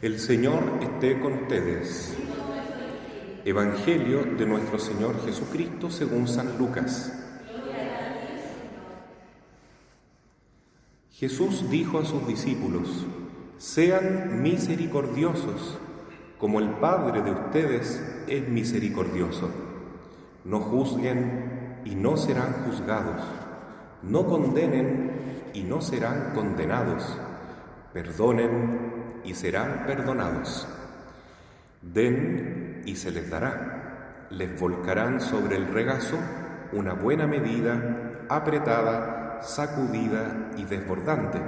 El Señor esté con ustedes. Evangelio de nuestro Señor Jesucristo según San Lucas. Jesús dijo a sus discípulos: sean misericordiosos, como el Padre de ustedes es misericordioso. No juzguen y no serán juzgados. No condenen y no serán condenados. Perdonen y serán perdonados. Den y se les dará. Les volcarán sobre el regazo una buena medida, apretada, sacudida y desbordante,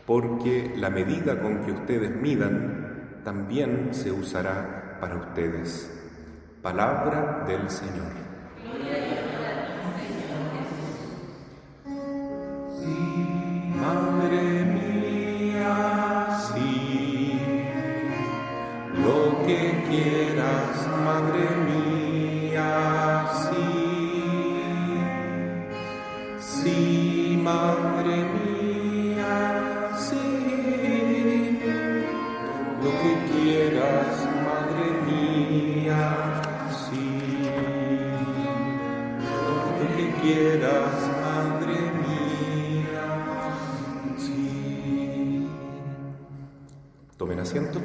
porque la medida con que ustedes midan también se usará para ustedes. Palabra del Señor. Madre mía, sí, lo que quieras, madre mía, sí, sí, madre mía, sí, lo que quieras, madre mía, sí, lo que quieras, madre mía. Tomen asiento.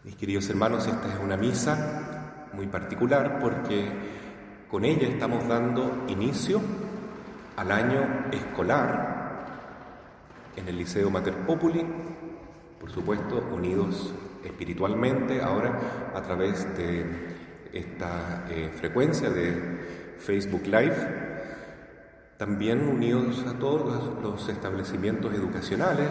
Mis queridos hermanos, esta es una misa muy particular porque con ella estamos dando inicio al año escolar en el Liceo Mater Populi, por supuesto unidos espiritualmente ahora a través de esta frecuencia de Facebook Live. También unidos a todos los establecimientos educacionales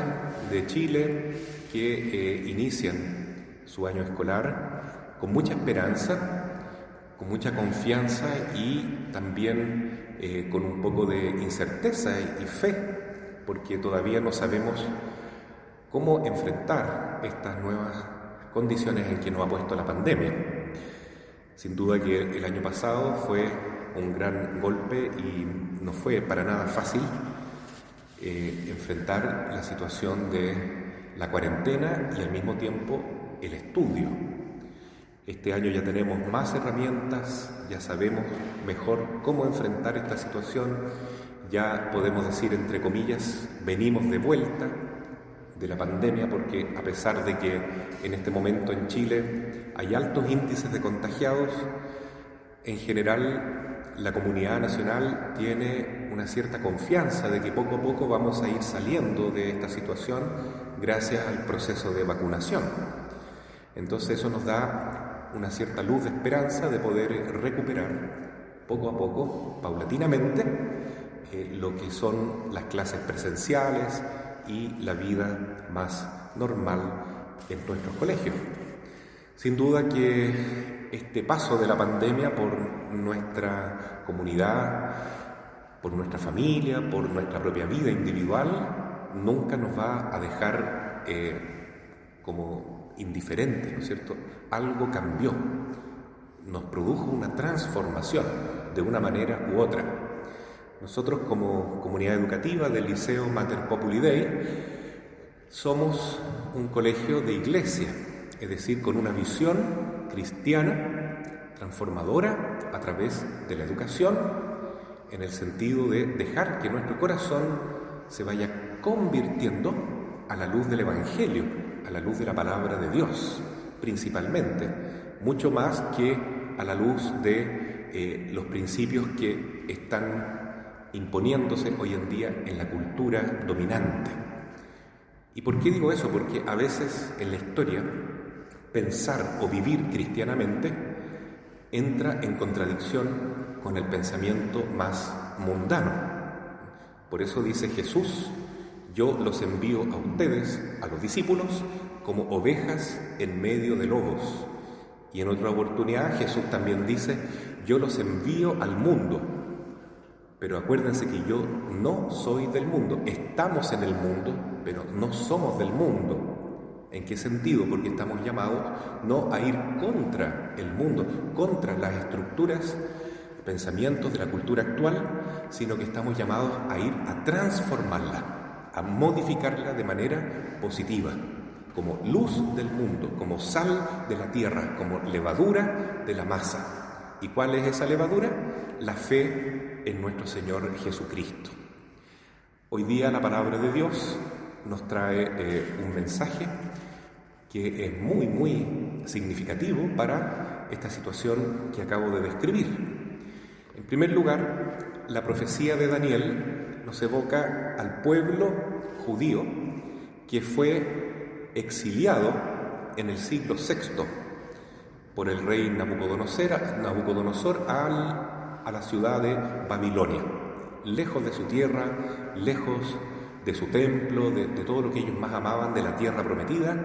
de Chile que inician su año escolar con mucha esperanza, con mucha confianza y también con un poco de incerteza y fe, porque todavía no sabemos cómo enfrentar estas nuevas condiciones en que nos ha puesto la pandemia. Sin duda que el año pasado fue un gran golpe y no fue para nada fácil enfrentar la situación de la cuarentena y al mismo tiempo el estudio. Este año ya tenemos más herramientas, ya sabemos mejor cómo enfrentar esta situación, ya podemos decir, entre comillas, venimos de vuelta de la pandemia, porque a pesar de que en este momento en Chile hay altos índices de contagiados, en general la comunidad nacional tiene una cierta confianza de que poco a poco vamos a ir saliendo de esta situación gracias al proceso de vacunación. Entonces eso nos da una cierta luz de esperanza de poder recuperar poco a poco, paulatinamente, lo que son las clases presenciales y la vida más normal en nuestros colegios. Sin duda que este paso de la pandemia por nuestra comunidad, por nuestra familia, por nuestra propia vida individual, nunca nos va a dejar como indiferentes, ¿no es cierto? Algo cambió, nos produjo una transformación de una manera u otra. Nosotros como comunidad educativa del Liceo Mater Populi Dei somos un colegio de iglesia, es decir, con una visión cristiana transformadora a través de la educación, en el sentido de dejar que nuestro corazón se vaya convirtiendo a la luz del Evangelio, a la luz de la palabra de Dios, principalmente, mucho más que a la luz de los principios que están imponiéndose hoy en día en la cultura dominante. ¿Y por qué digo eso? Porque a veces en la historia pensar o vivir cristianamente entra en contradicción con el pensamiento más mundano. Por eso dice Jesús: yo los envío a ustedes, a los discípulos, como ovejas en medio de lobos. Y en otra oportunidad Jesús también dice: yo los envío al mundo. Pero acuérdense que yo no soy del mundo. Estamos en el mundo, pero no somos del mundo. ¿En qué sentido? Porque estamos llamados no a ir contra el mundo, contra las estructuras, pensamientos de la cultura actual, sino que estamos llamados a ir a transformarla, a modificarla de manera positiva. como luz del mundo, como sal de la tierra, como levadura de la masa. ¿Y cuál es esa levadura? La fe en nuestro Señor Jesucristo. Hoy día la palabra de Dios nos trae un mensaje que es muy, muy significativo para esta situación que acabo de describir. En primer lugar, la profecía de Daniel nos evoca al pueblo judío que fue exiliado en el siglo VI por el rey Nabucodonosor a la ciudad de Babilonia, lejos de su tierra, lejos de su templo, de todo lo que ellos más amaban, de la tierra prometida.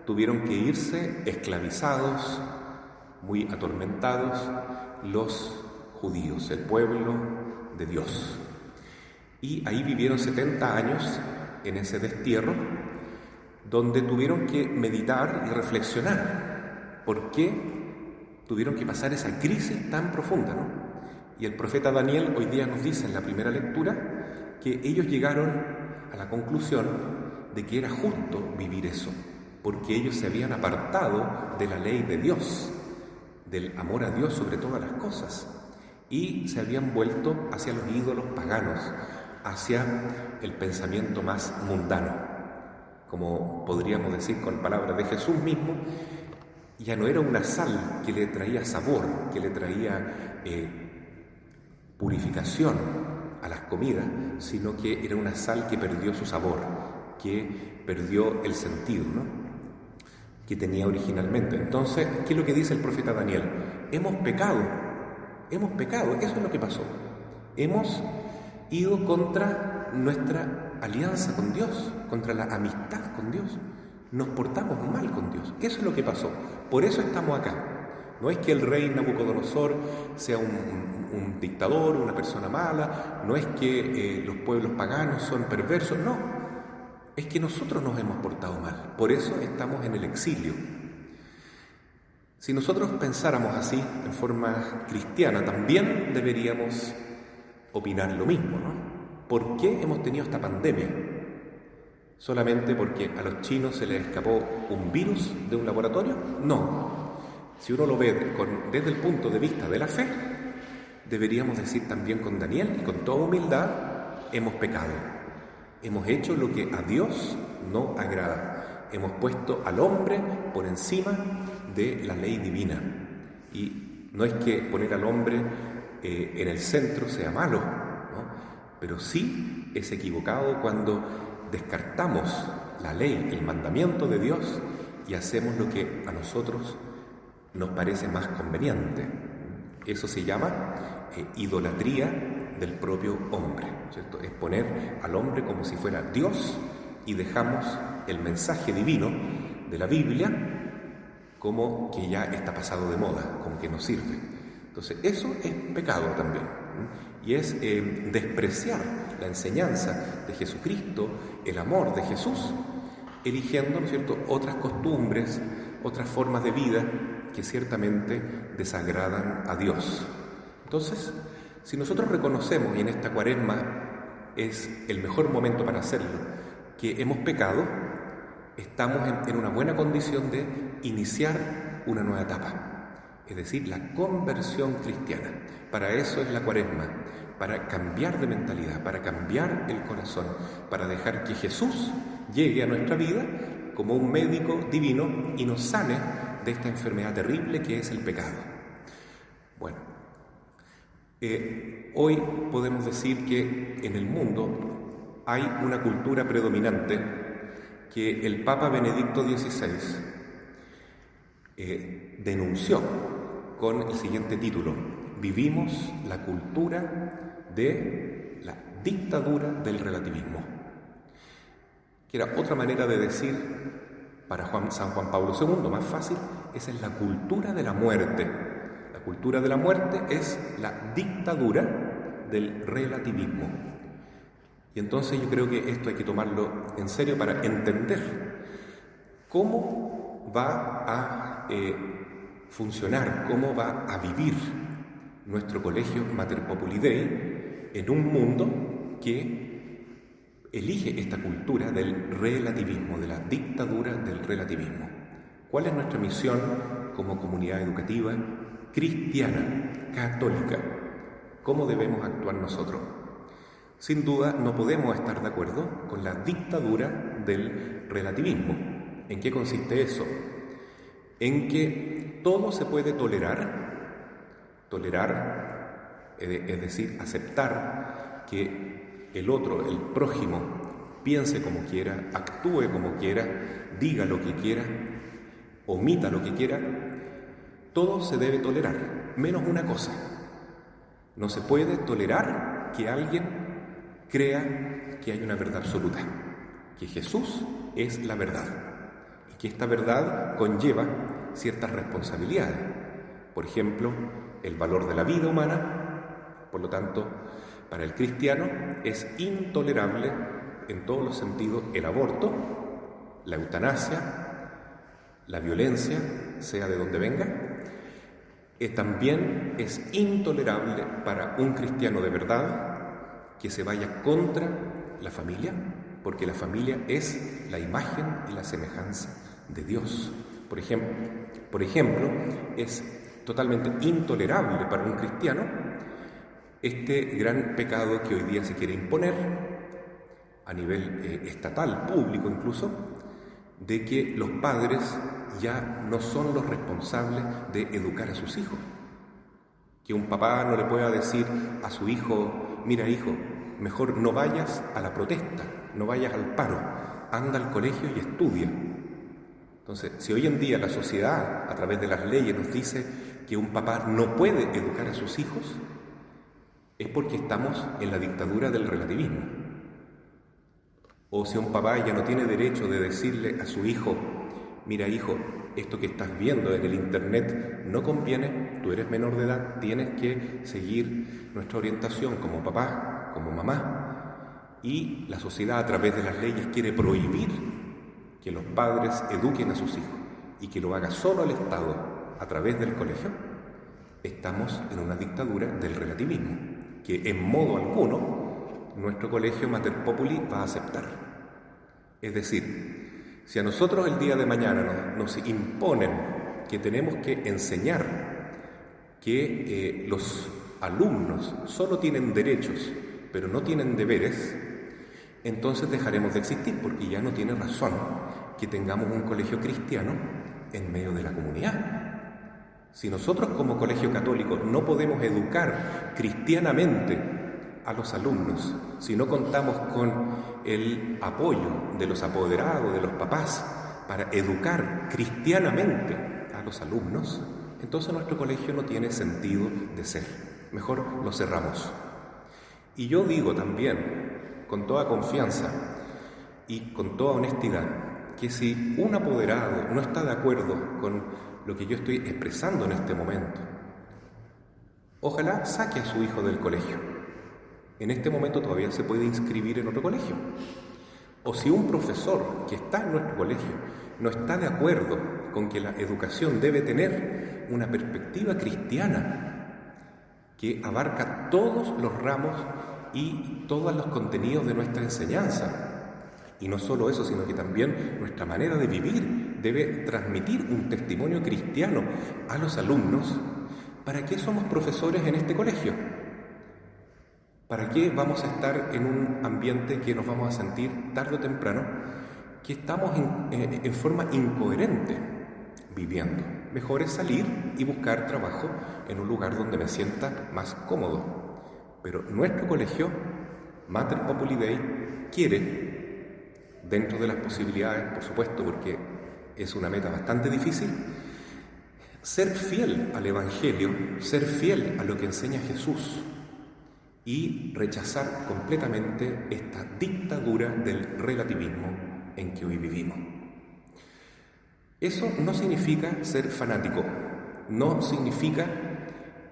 Tuvieron que irse esclavizados, muy atormentados, los judíos, el pueblo de Dios. Y ahí vivieron 70 años en ese destierro, donde tuvieron que meditar y reflexionar por qué tuvieron que pasar esa crisis tan profunda, ¿no? Y el profeta Daniel hoy día nos dice en la primera lectura que ellos llegaron a la conclusión de que era justo vivir eso, porque ellos se habían apartado de la ley de Dios, del amor a Dios sobre todas las cosas, y se habían vuelto hacia los ídolos paganos, hacia el pensamiento más mundano. Como podríamos decir con palabras de Jesús mismo, ya no era una sal que le traía sabor, que le traía purificación a las comidas, sino que era una sal que perdió su sabor, que perdió el sentido, ¿no?, que tenía originalmente. Entonces, ¿qué es lo que dice el profeta Daniel? Hemos pecado, eso es lo que pasó. Hemos ido contra nuestra alianza con Dios, contra la amistad con Dios. Nos portamos mal con Dios. Eso es lo que pasó. Por eso estamos acá. No es que el rey Nabucodonosor sea un dictador, una persona mala, no es que los pueblos paganos son perversos, no. Es que nosotros nos hemos portado mal. Por eso estamos en el exilio. Si nosotros pensáramos así, en forma cristiana, también deberíamos opinar lo mismo, ¿no? ¿Por qué hemos tenido esta pandemia? ¿Solamente porque a los chinos se les escapó un virus de un laboratorio? No. Si uno lo ve desde el punto de vista de la fe, deberíamos decir también con Daniel y con toda humildad, hemos pecado. Hemos hecho lo que a Dios no agrada. Hemos puesto al hombre por encima de la ley divina. Y no es que poner al hombre en el centro sea malo, ¿no? Pero sí es equivocado cuando descartamos la ley, el mandamiento de Dios y hacemos lo que a nosotros nos parece más conveniente. Eso se llama idolatría del propio hombre, ¿cierto? Es poner al hombre como si fuera Dios y dejamos el mensaje divino de la Biblia como que ya está pasado de moda, como que no sirve. Entonces eso es pecado también, y es despreciar la enseñanza de Jesucristo, el amor de Jesús, eligiendo, ¿no es cierto?, otras costumbres, otras formas de vida que ciertamente desagradan a Dios. Entonces, si nosotros reconocemos, y en esta Cuaresma es el mejor momento para hacerlo, que hemos pecado, estamos en una buena condición de iniciar una nueva etapa, es decir, la conversión cristiana. Para eso es la Cuaresma, para cambiar de mentalidad, para cambiar el corazón, para dejar que Jesús llegue a nuestra vida como un médico divino y nos sane de esta enfermedad terrible que es el pecado. Bueno, hoy podemos decir que en el mundo hay una cultura predominante que el Papa Benedicto XVI denunció con el siguiente título: vivimos la cultura de la dictadura del relativismo, que era otra manera de decir para San Juan Pablo II, más fácil, esa es la cultura de la muerte. La cultura de la muerte es la dictadura del relativismo. Y entonces yo creo que esto hay que tomarlo en serio para entender cómo va a funcionar, cómo va a vivir nuestro colegio Mater Populi Dei en un mundo que elige esta cultura del relativismo, de la dictadura del relativismo. ¿Cuál es nuestra misión como comunidad educativa cristiana, católica? ¿Cómo debemos actuar nosotros? Sin duda, no podemos estar de acuerdo con la dictadura del relativismo. ¿En qué consiste eso? En que todo se puede tolerar, es decir, aceptar que el otro, el prójimo, piense como quiera, actúe como quiera, diga lo que quiera, omita lo que quiera. Todo se debe tolerar, menos una cosa. No se puede tolerar que alguien crea que hay una verdad absoluta, que Jesús es la verdad y que esta verdad conlleva ciertas responsabilidades. Por ejemplo, el valor de la vida humana. Por lo tanto, para el cristiano es intolerable en todos los sentidos el aborto, la eutanasia, la violencia, sea de donde venga. También es intolerable para un cristiano de verdad que se vaya contra la familia, porque la familia es la imagen y la semejanza de Dios. Por ejemplo, es totalmente intolerable para un cristiano este gran pecado que hoy día se quiere imponer a nivel estatal, público incluso, de que los padres ya no son los responsables de educar a sus hijos. Que un papá no le pueda decir a su hijo: mira hijo, mejor no vayas a la protesta, no vayas al paro, anda al colegio y estudia. Entonces, si hoy en día la sociedad, a través de las leyes, nos dice que un papá no puede educar a sus hijos, es porque estamos en la dictadura del relativismo. O si un papá ya no tiene derecho de decirle a su hijo: mira hijo, esto que estás viendo en el internet no conviene, tú eres menor de edad, tienes que seguir nuestra orientación como papá, como mamá. Y la sociedad, a través de las leyes, quiere prohibir que los padres eduquen a sus hijos y que lo haga solo el Estado a través del colegio. Estamos en una dictadura del relativismo, que en modo alguno nuestro colegio Mater Populi va a aceptar. Es decir, si a nosotros el día de mañana nos imponen que tenemos que enseñar que los alumnos solo tienen derechos pero no tienen deberes, entonces dejaremos de existir, porque ya no tiene razón que tengamos un colegio cristiano en medio de la comunidad. Si nosotros como colegio católico no podemos educar cristianamente a los alumnos, si no contamos con el apoyo de los apoderados, de los papás, para educar cristianamente a los alumnos, entonces nuestro colegio no tiene sentido de ser. Mejor lo cerramos. Y yo digo también, con toda confianza y con toda honestidad, que si un apoderado no está de acuerdo con lo que yo estoy expresando en este momento, ojalá saque a su hijo del colegio. En este momento todavía se puede inscribir en otro colegio. O si un profesor que está en nuestro colegio no está de acuerdo con que la educación debe tener una perspectiva cristiana que abarca todos los ramos y todos los contenidos de nuestra enseñanza. Y no solo eso, sino que también nuestra manera de vivir debe transmitir un testimonio cristiano a los alumnos. ¿Para qué somos profesores en este colegio? ¿Para qué vamos a estar en un ambiente que nos vamos a sentir tarde o temprano que estamos en forma incoherente viviendo? Mejor es salir y buscar trabajo en un lugar donde me sienta más cómodo. Pero nuestro colegio, Mater Populi Dei, quiere, dentro de las posibilidades, por supuesto, porque es una meta bastante difícil, ser fiel al Evangelio, ser fiel a lo que enseña Jesús y rechazar completamente esta dictadura del relativismo en que hoy vivimos. Eso no significa ser fanático, no significa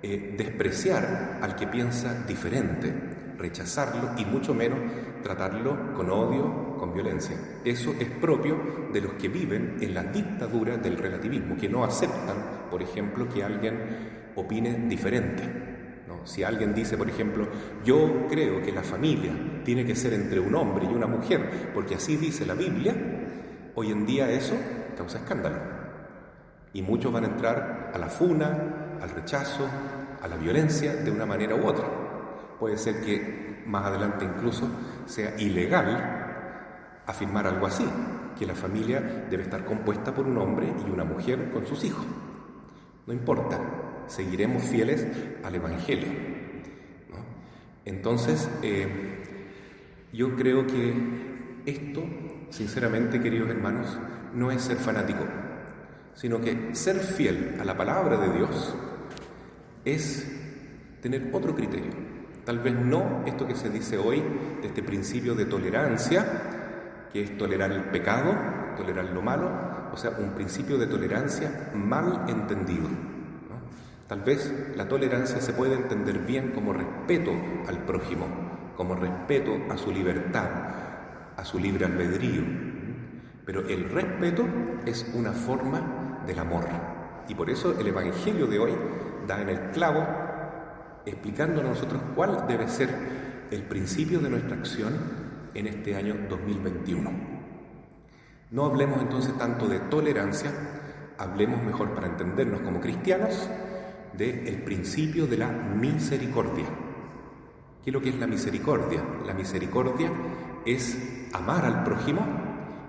despreciar al que piensa diferente, rechazarlo y mucho menos tratarlo con odio, con violencia. Eso es propio de los que viven en la dictadura del relativismo, que no aceptan, por ejemplo, que alguien opine diferente. Si alguien dice, por ejemplo, yo creo que la familia tiene que ser entre un hombre y una mujer, porque así dice la Biblia, hoy en día eso causa escándalo. Y muchos van a entrar a la funa, al rechazo, a la violencia de una manera u otra. Puede ser que más adelante incluso sea ilegal afirmar algo así, que la familia debe estar compuesta por un hombre y una mujer con sus hijos. No importa, seguiremos fieles al Evangelio, ¿no? Entonces, yo creo que esto, sinceramente, queridos hermanos, no es ser fanático, sino que ser fiel a la palabra de Dios es tener otro criterio. Tal vez no esto que se dice hoy, de este principio de tolerancia, que es tolerar el pecado, tolerar lo malo, o sea, un principio de tolerancia mal entendido, ¿no? Tal vez la tolerancia se puede entender bien como respeto al prójimo, como respeto a su libertad, a su libre albedrío, pero el respeto es una forma del amor, y por eso el Evangelio de hoy da en el clavo, explicándonos a nosotros cuál debe ser el principio de nuestra acción en este año 2021. No hablemos entonces tanto de tolerancia, hablemos mejor, para entendernos como cristianos, del principio de la misericordia. ¿Qué es lo que es la misericordia? La misericordia es amar al prójimo,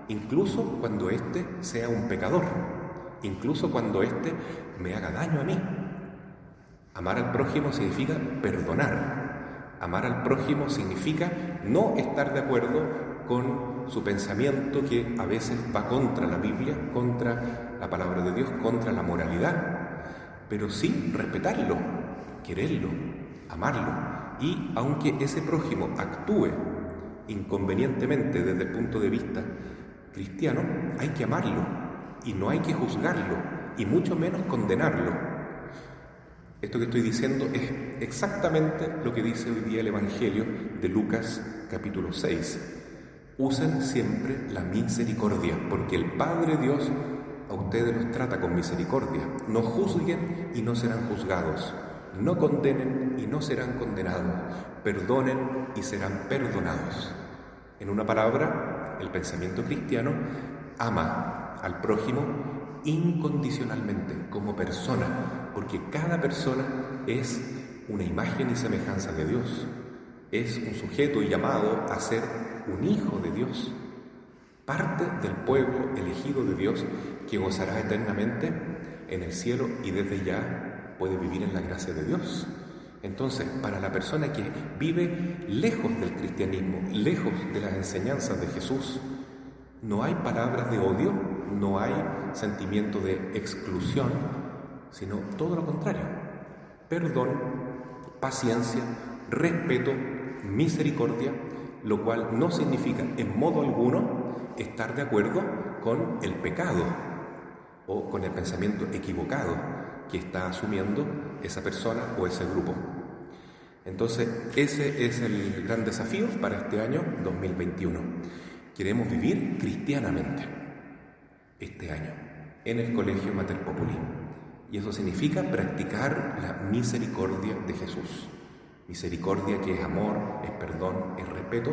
incluso cuando éste sea un pecador, incluso cuando éste me haga daño a mí. Amar al prójimo significa perdonar. Amar al prójimo significa no estar de acuerdo con su pensamiento, que a veces va contra la Biblia, contra la palabra de Dios, contra la moralidad, pero sí respetarlo, quererlo, amarlo. Y aunque ese prójimo actúe inconvenientemente desde el punto de vista cristiano, hay que amarlo y no hay que juzgarlo y mucho menos condenarlo. Esto que estoy diciendo es exactamente lo que dice hoy día el Evangelio de Lucas capítulo 6. Usen siempre la misericordia, porque el Padre Dios a ustedes los trata con misericordia. No juzguen y no serán juzgados. No condenen y no serán condenados. Perdonen y serán perdonados. En una palabra, el pensamiento cristiano ama al prójimo incondicionalmente, como persona, porque cada persona es una imagen y semejanza de Dios, es un sujeto llamado a ser un hijo de Dios, parte del pueblo elegido de Dios, que gozará eternamente en el cielo y desde ya puede vivir en la gracia de Dios. Entonces, para la persona que vive lejos del cristianismo, lejos de las enseñanzas de Jesús, no hay palabras de odio, no hay sentimiento de exclusión, sino todo lo contrario: perdón, paciencia, respeto, misericordia, lo cual no significa en modo alguno estar de acuerdo con el pecado o con el pensamiento equivocado que está asumiendo esa persona o ese grupo. Entonces, ese es el gran desafío para este año 2021. Queremos vivir cristianamente este año en el Colegio Mater Populi, y eso significa practicar la misericordia de Jesús. Misericordia que es amor, es perdón, es respeto,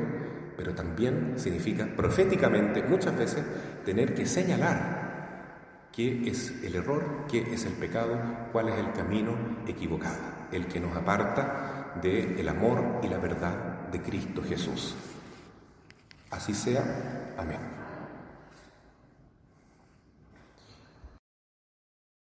pero también significa proféticamente muchas veces tener que señalar qué es el error, qué es el pecado, cuál es el camino equivocado, el que nos aparta del amor y la verdad de Cristo Jesús. Así sea. Amén.